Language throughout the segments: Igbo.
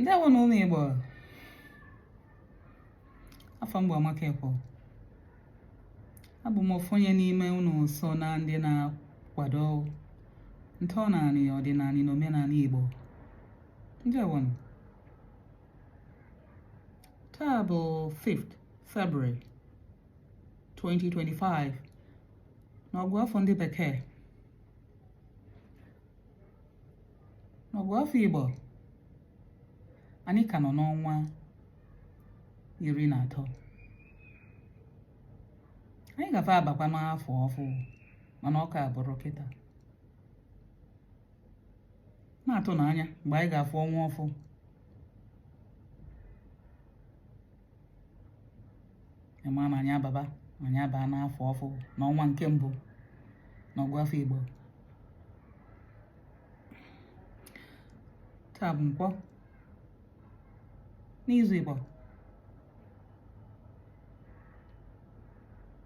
Ndewo n'ụlọ Igbo. Afọ m bụ Amaka Ekwo. Abụ m ofu onye n'ime unu so na ndị na-akwado ntọala ọdịnala na omenala Igbo. Ndewo nụ. Taa bụ 5th February 2025 n'ọgụ afọ ndị bekee. N'ọgụ afọ Igbo, anyị ka nọ n'ọnwa 13. Anyị gafe abakwa n'afọ ọfụ, mana ọ ka bụrụ kịta. Na-atụ n'anya mgbe anyị ga-afụ ọnwa ọfụ. Ema na anyị abaa n'afọ ọfụ n'ọnwa nke mbụ n'ọgụ afọ Igbo. Taa bụ Nkwọ n'izu Igbo.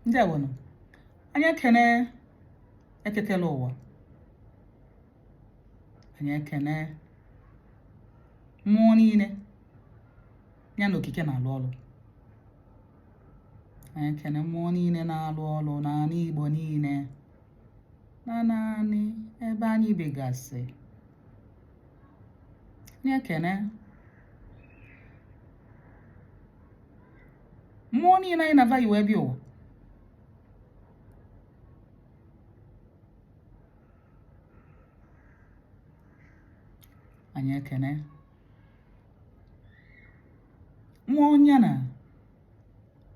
Ndewo nụ. Anyị ekekele ụwa. Anyị ekene mmụọ niile ya na okike na-alụ ọlụ. Anyị ekene mmụọ niile na-alụ ọlụ n'ala Igbo niile na naanị ebe anyị bigasị. Anyị ekene mmụọ niile anyị na-ava iwe bịa ụwa. Anyị ekene mmụọ onye na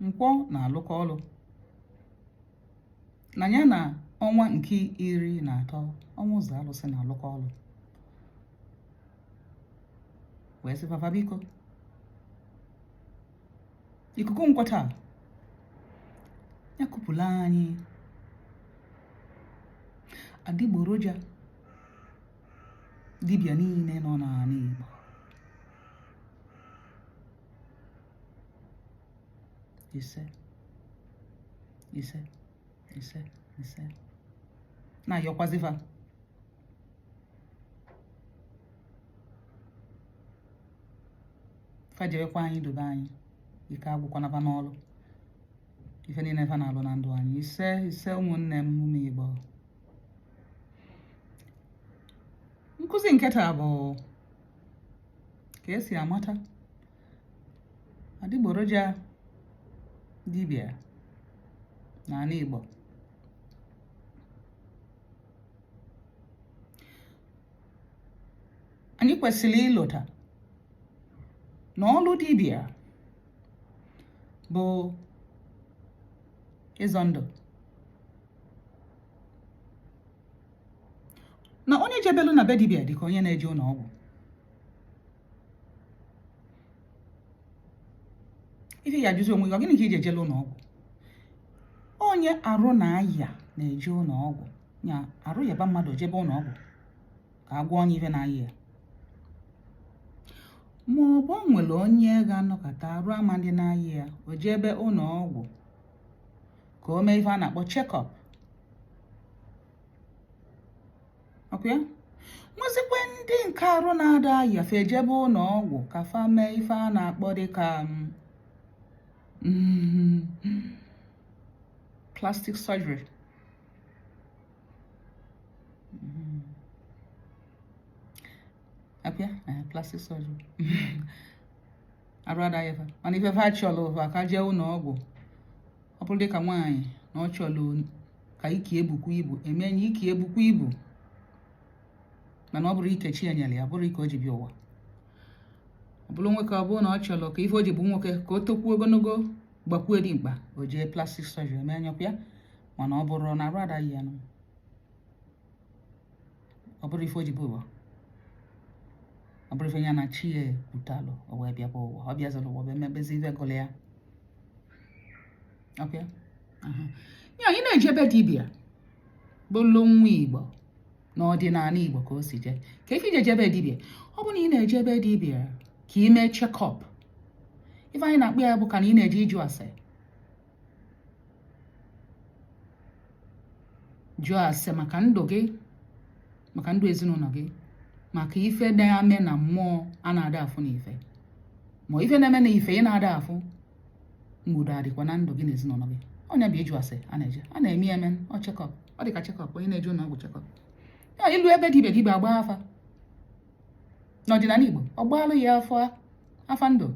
Nkwọ na-alụkọ ọlụ na ya na ọnwa nke 13 ọnwa ụzọ alụsị na-alụkọ ọlụ. Wee sị papa biko, ikuku Nkwọ taa ya kupụla anyị adịgboroja dibịa niile nọ n'ala Igbo. ise na-ayọkwaziva fajewekwa anyị dobe anyị ike agwụkwanaba n'ọlụ ife niile fa na-alụ na ndụ anyị. Ise ụmụnne m ụmụ Igbo. Nkụzi nke taa bụ ka esi amata adịgboroja dibịa n'ala Igbo. Anyị kwesịrị ịlụta na ọlụ dibịa bụ ịzọ ndụ, na onye jebelu na be dibịa dịka onye na-eje ụlọ ọgwụ. Ife ya ajụzi onwe gị, ọ gịnị ka iji ejele ụlọ ọgwụ? Onye arụ na-aya na-eje ụlọ ọgwụ. Ya arụ yaba mmadụ jebe ụlọ ọgwụ ka a gwọọ onye ife na-aya ya. Ma ọ bụ nwere onye ga-anọkọta arụ ama ndị na-aya ya, o jebe ụlọ ọgwụ ka o mee ife a na-akpọ check-up. Ọkwa ya? Nwezikwe ndị nke arụ na-ada aya fe ejebe ụlọ ọgwụ ka fa mee ife a na-akpọ dịka plastic surgery. Apia plastic surgery. Arụ ada ya fa. Mana ife fa chọlụ fa ka jee ụlọ ọgwụ. Ọ bụrụ dịka nwaanyị na ọ chọlụ ka ike ebukwa ibu, emenye ike ebukwa ibu. Mana ọ bụrụ ike chi enyere ya, bụrụ ike o ji bịa ụwa. Ọ bụrụ nwoke, ọ bụrụ na ọ chọrọ ka ife o ji bụ nwoke ka o tokwuo ogologo gbakwuo dị mkpa, o jee plastic surgery eme anyakwa ya. Mana ọ bụrụ na arụ adaghị ya, ọ bụrụ ife o ji bụ ụwa, ọ bụrụ ife ya na chi ya kwutalụ, o wee bịa bụ ụwa. Ọ bịazịrị ụwa bụ emebezi ife gụlụ ya. Okay? Ya anyị na-ejebe dibịa bụlụ nwa Igbo n'ọdịnala Igbo ka o si jee. Ka ife ije jebe dibịa, ọ bụ na ị na-ejebe dibịa ka ị mee check-up. Ife anyị na-akpọ ya bụ ka na ị na-eje ịjụ ase. Jụọ ase maka ndụ gị, maka ndụ ezinụlọ gị, maka ife na-ame na mmụọ a na-ada afụ na ife ma ife na-eme na ife ị na-ada afụ mgbodo adịkwa na ndụ gị na ezinụlọ gị onye bụ ịjụ ase a na-eme eme ọ chekọp ọ dịka chekọp onye na-eje ụlọ ọgwụ chekọp ya ilu ebe dibịa agba afa n'ọdịnala Igbo ọ gbaalụ ya afa ndụ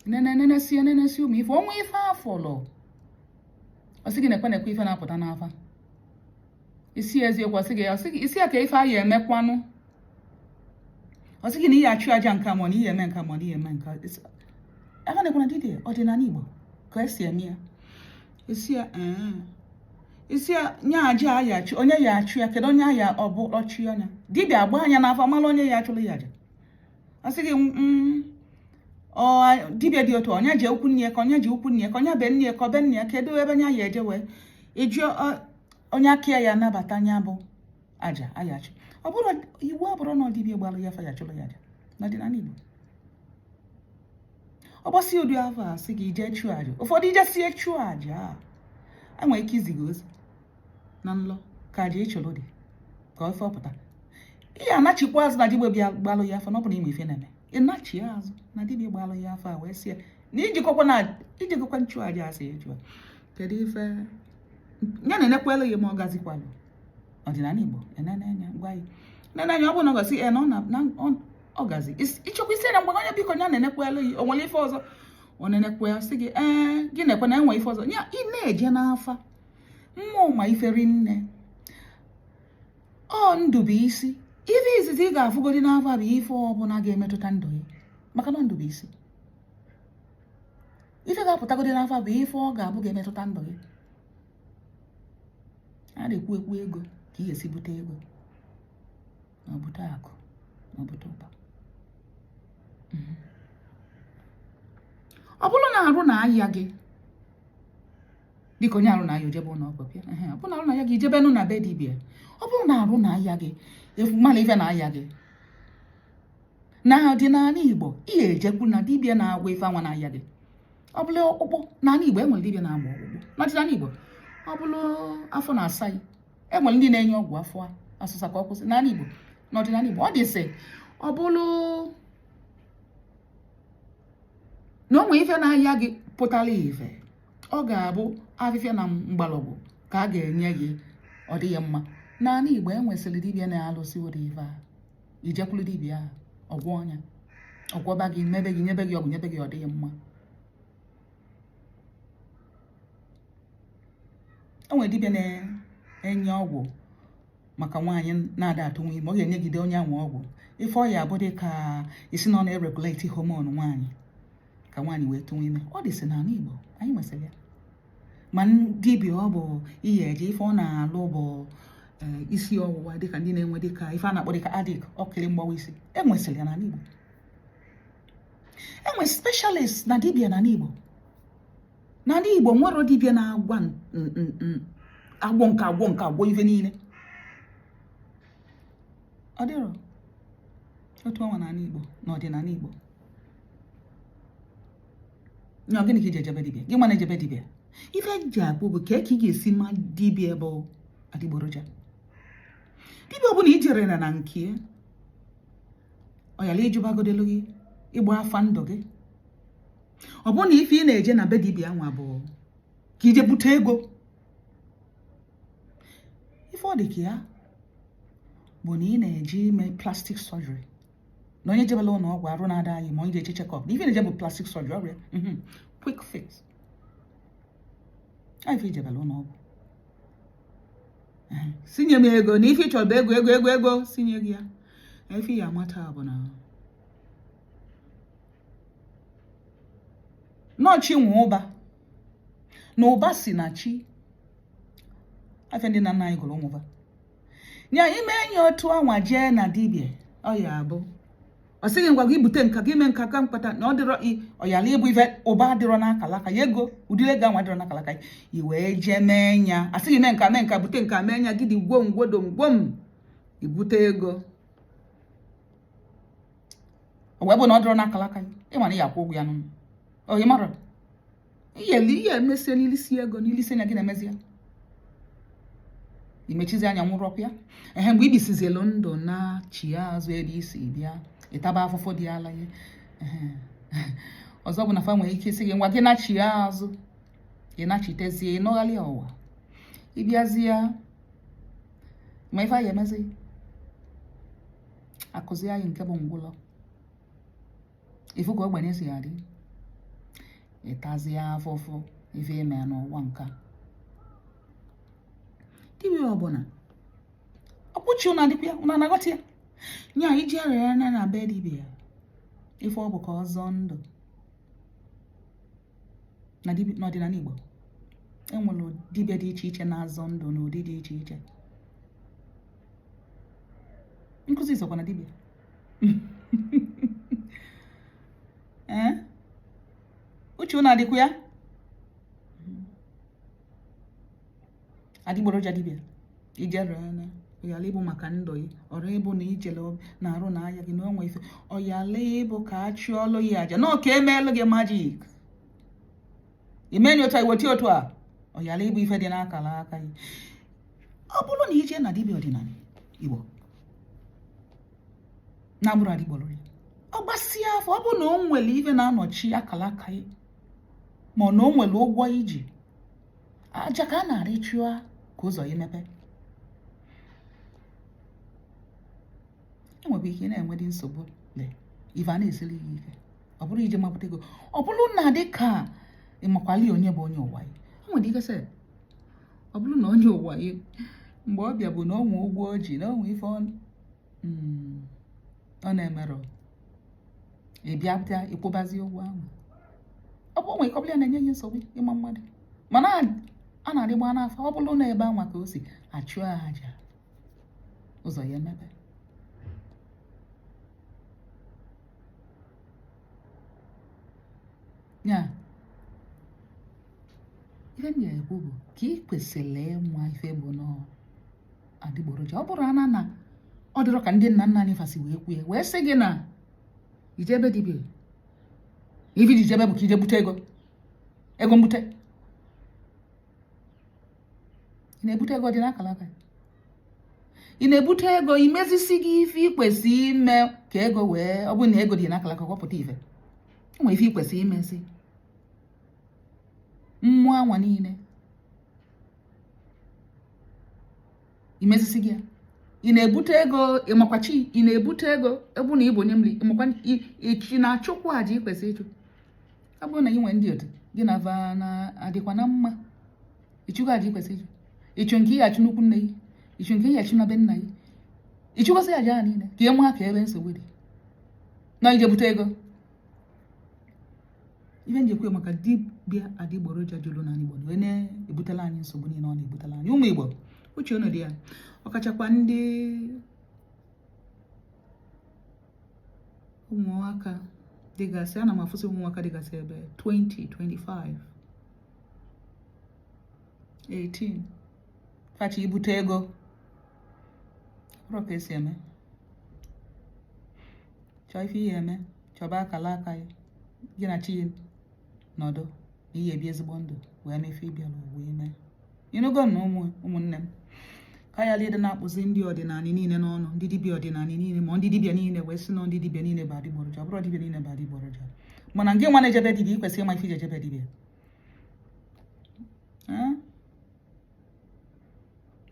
nenesi ụmụ ife ọnwa ife afọlọ ọ sị gị na-ekwe ife na-apụta n'afa isi eziokwu ọ sị gị isi ya ka ife ahụ emekwanụ ọ sị gị na ihe achụ aja nka ma na ihe eme nka ma na ihe eme nka aka na-ekwe na dibịa ọdịnala Igbo ka esi eme ya isi ya nye aja ya achụ onye ya achụ ya kedu onye ya ọ bụ ọchụ anya dibịa agba anya n'afọ mara onye ya achụrụ ya aja ọ sị gị dibịa dị otu onye ji ukwu nne ka onye ji ukwu nne ka onye be nne ka ọ be nne ya kedu ebe nya ya eje wee ịjụ onye aka ya anabata anya bụ aja ayachụ ọ bụrụ iwu abụrụ na dibịa gbalụ ya fa ya chụrụ ya aja n'ọdịnala Igbo ọ gbasi ụdị afọ a sị gị ije chụọ aja ụfọdụ ije sie chụọ aja enwere ike iziga ozi na nlọ ka aja ịchụrụ dị ka ofe ọpụta ihe anachikwa azụ na dibịa bịa gbalụ ya afọ na ọ bụrụ ime ife na-eme ịnachi azụ na dibịa gbalụ ya afọ a wee sie na ijikọkwa nchụ aja asị ya chụọ kedu ife ya na-enekwelu ya ma ọ gazikwalụ ọdịnala Igbo enenenya gwa ya nenenya ọ bụ na ọ gasị ọ gazi ịchọkwa isi na mgbe onye biko ya na-enekwelu ya o nwere ife ọzọ ọ na-enekwe ya sị gị gị na-ekwe na enwe ife ọzọ ya ị na-eje n'afa mmụọ ma iferi nne ọ ndụ bụ isi ife izizi ị ga-afụgodi n'afa bụ ife ọbụla ga-emetụta ndụ ya maka na ndụ bụ isi ife ga-apụtagodi n'afa bụ ife ọ ga-abụ ga-emetụta ndụ gị a na-ekwu ego ka ị ga-esi bute ego na bute akụ na bute ụba ọ bụrụ na arụ na-aya gị dịka onye arụ na-aya ojebe ụlọ ọgwụ bịa ọ bụrụ na arụ na-aya gị ijebenụ na be dibịa ọ bụrụ na arụ na-aya gị mmadụ ife na-aya gị na ọdịnala Igbo ị ga-ejekwu na dibịa na-agwọ ife anwa na-aya gị ọ bụrụ ọkpụkpụ n'ala Igbo enwere dibịa na-agba ọkpụkpụ n'ọdịnala Igbo ọ bụrụ afọ na-asa ya enwere ndị na-enye ọgwụ afọ asụsa ka ọ kwụsị n'ala Igbo n'ọdịnala Igbo ọ dị sị ọ bụrụ na onwe ife na-aya gị pụtara ife ọ ga-abụ afịfịa na mgbọrọgwụ ka a ga-enye gị ọ dịghị mma n'ala Igbo enwesịrị dibịa na-alụsị ụdị ife a ijekwuru dibịa ọgwọ ọnya ọgwọba gị mebe gị nyebe gị ọgwụ nyebe gị ọ dịghị mma enwere dibịa na-enye ọgwụ maka nwaanyị na-ada atụnwe ime ọ ga-enyegide onye ahụ ọgwụ ife ọ ya abụ dị ka isi na ọ na-ereguleti homon nwaanyị ka nwaanyị wee tụnwe ime ọ dịsị n'ala Igbo anyị nwesịrị ya ma dibịa ọ bụ ihe eje ife ọ na-alụ bụ isi ọwụwa dịka ndị na-enwe dịka ife a na-akpọ dịka adik ọkịrị mgbawa isi enwesịrị ya n'ala Igbo enwe specialist na dibịa n'ala Igbo n'ala Igbo nwere dibịa na-agwa agwọ ife niile ọ dịrọ otu ọnwa n'ala Igbo n'ọdịnala Igbo nya gịnị ka iji ejebe dibịa gị mana ejebe dibịa ife ji abụ bụ ka ị ga-esi ma dibịa bụ adịgboroja dibịa ọ bụla ijere na nke ọ yala ijubagodelu gị ịgba afa ndụ gị ọ bụrụ na ife ị na-eje na be dibịa nwa bụ ka ije bute ego ife ọ dị ka ya bụ na ị na-eje ime plastic surgery na onye jebela ụlọ ọgwụ arụ na-ada anyị ma onye ga-eche check-up na ife na-eje bụ plastic surgery ọrịa quick fix ife ijebela ụlọ ọgwụ sinye m ego na ife ịchọrọ bụ ego sinye gị ya ife ya amata bụ na nọọchi nwe ụba na ụba si na chi afọ ndị nna anyị gụrụ ụmụba nya ime enyi otu anwa jee na dibịa ọ ya abụ ọ sịghị ngwa gị bute nka gị mee nka ka mkpata na ọ dịrọ ọyala ịbụ ife ụba dịrọ n'akalaka ya ego ụdịrị ego anwa dịrọ n'akalaka i wee jee mee nya asịghị mee nka bute nka mee nya gị dị gwom ibute ego o wee bụ na ọ dịrọ n'akalaka ịma na ya akwụ ụgwọ ya n'ụlọ oyi mara ihe emesi n'ilisi ego n'ilisi anya gị na-emezi ya imechizi anya nwụrọkwa ya mgbe ibisizelu ndụ na chi azụ ebe isi bịa ịtaba afụfụ dị ala ya ọzọ bụ na fa nwere ike isi gị ngwa gị na chi azụ ị nachitezie ịnọghalị ọwa ịbịazie ma ife anyị emezi akụzi anyị nke bụ ngwụlọ ifu ka ogbenye si adị ịtazie afụfụ ife ime n'ụwa nka dibịa ọbụla ọkpụchi ụna dịkwa ya ụna na-aghọta ya nya iji arịa na be dibịa ife ọ bụ ka ọzọ ndụ n'ọdịnala Igbo enwere dibịa dị iche iche na-azọ ndụ n'ụdị dị iche iche nkụzi sokwa na dibịa uche ụna dịkwa ya adịgboroja dibịa ijere anya ọyala ịbụ maka ndụ ya ọrụ ịbụ na ijele na-arụ na aya gị na onwe ife ọyala ịbụ ka a chụọlụ ya aja na ọka emeelụ gị majik imenye otu iweta otu a ọyala ịbụ ife dị n'akala aka ya ọ bụrụ na ije na dibịa ọdịnala Igbo na-agbụrụ adịgboroja ọ gbasịa afọ ọ bụ na o nwere ife na-anọchi akala aka ya ma ọ na o nwere ụgwọ iji aja ka a na-arị chụọ ka ụzọ ya mepe enwere ike na-enwe dị nsogbu ife a na-esiri ya ike ọ bụrụ ije mapụta ego ọ bụrụ na dị ka ịmakwali onye bụ onye ụwa ya o nwere ike sị ọ bụrụ na onye ụwa ya mgbe ọ bịa bụ na onwe ụgwọ o ji na onwe ife ọ na-emerụ ịbịa ịkwụbazi ụgwọ ahụ ọ bụ onwe ikọbịa na-enye ya nsogbu ịma mmadụ mana a na-adịgba n'afọ ọ bụrụ na ebe anwa ka o si achụ aja ụzọ ya emepe ya ihe m ga-ekwu bụ ka ị kwesịrị ịma ife bụ n'adịgboroja ọ bụrụ ana na ọ dịrọ ka ndị nna nna anyị fasị wee kwue wee sị gị na ijebe dibịa ife iji jebe bụ ka ije bute ego mbute ị na-ebute ego dị n'akala aka ị na-ebute ego imezisi gị ife ikwesị ime ka ego wee ọ bụ na ego dị n'akala aka kwọpụta ife enwere ife ikwesị imezi mmụọ anwa niile imezisi gị ya ị na-ebute ego ịmakwachi ị na-ebute ego ebu na ịbụ onye mmiri ịmakwa ichi na-achụkwa aja ikwesị ịchụ ọ bụrụ na ị nwee ndị otu gị na va na adịkwa na mma ịchụgo aja ikwesị ịchụ ịchụ nke ihe achụ n'ukwu nne gị ịchụ nke ihe achụ na be nna gị ịchụgosi aja ha niile ka ị nwa ka ebe nsogbu dị na ije bute ego ihe njekwe maka dibịa adịgboroja jụrụ na Igbo wee na-ebutela anyị nsogbu niile ọ na-ebutela anyị ụmụ Igbo uche unu dị ya ọkachakwa ndị ụmụaka dịgasị ana m afụsị ụmụaka dịgasị ebe 20, 25, 18 kacha ibute ego ọrụ ka esi eme chọọ ife ihe eme chọba akala aka ya gị na chi nọdụ ihe ebi ezigbo ndụ wee mefe ịbịala wee mee ịnụgo na ụmụnne m ka ya lede na-akpụzi ndị ọdịnala niile n'ọnụ ndị dibịa ọdịnala niile ma ndị dibịa niile wee sị na ndị dibịa niile bụ adịgboroja ọ bụrụ dibịa niile bụ adịgboroja mana nke nwa na-ejebe dibịa ikwesị ịma ife ije ejebe dibịa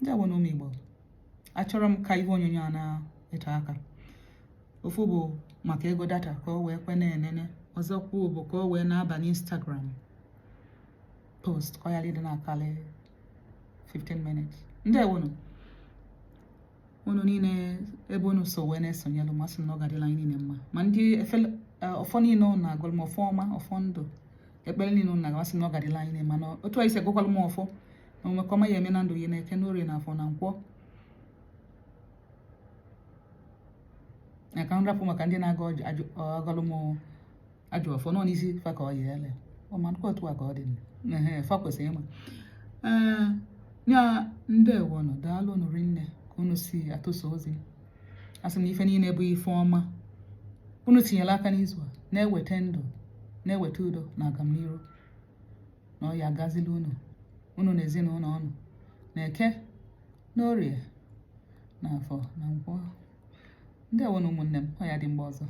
ndị agwụ na ụmụ Igbo achọrọ m ka ife onyonyo a na-eto aka ofu bụ maka ego data ka o wee kwe na-enene ọzọkwu bụ ka o wee na-aba n'Instagram post ka ya lede na-akali 15 minutes ndị ewunu unu niile ebe unu so wee na-esonyelụ masị m na ọ ga-adịla anyị niile mma ma ndị ọfọ niile unu na-agụlụ m ọfọ ọma ọfọ ndụ ekpere niile unu na-agasị m na ọ ga-adịla anyị niile mana otu anyị si agụkwalụ m ọfọ na omekọma ya eme na ndụ ya na-eke n'orie na afọ na nkwọ na ka m rapụ maka ndị na-aga agụlụ m ajụ ọfọ nọ n'isi fa ka ọ yi ele ọmanụkwa otu a ka ọ dị fa kwesịrị ịma nya ndị ewo nọ daalụ unu rinne ka unu si atụsa ozi asị m na ife niile bụ ife ọma unu tinyela aka n'izu a na-eweta ndụ na-eweta udo na agamnihu na ọ ya agazila unu na ezinụlọ ọnụ na eke n'orie na afọ na nkwọ. Ndewo na ụmụnne m, ọ ya dị mgbe ọzọ.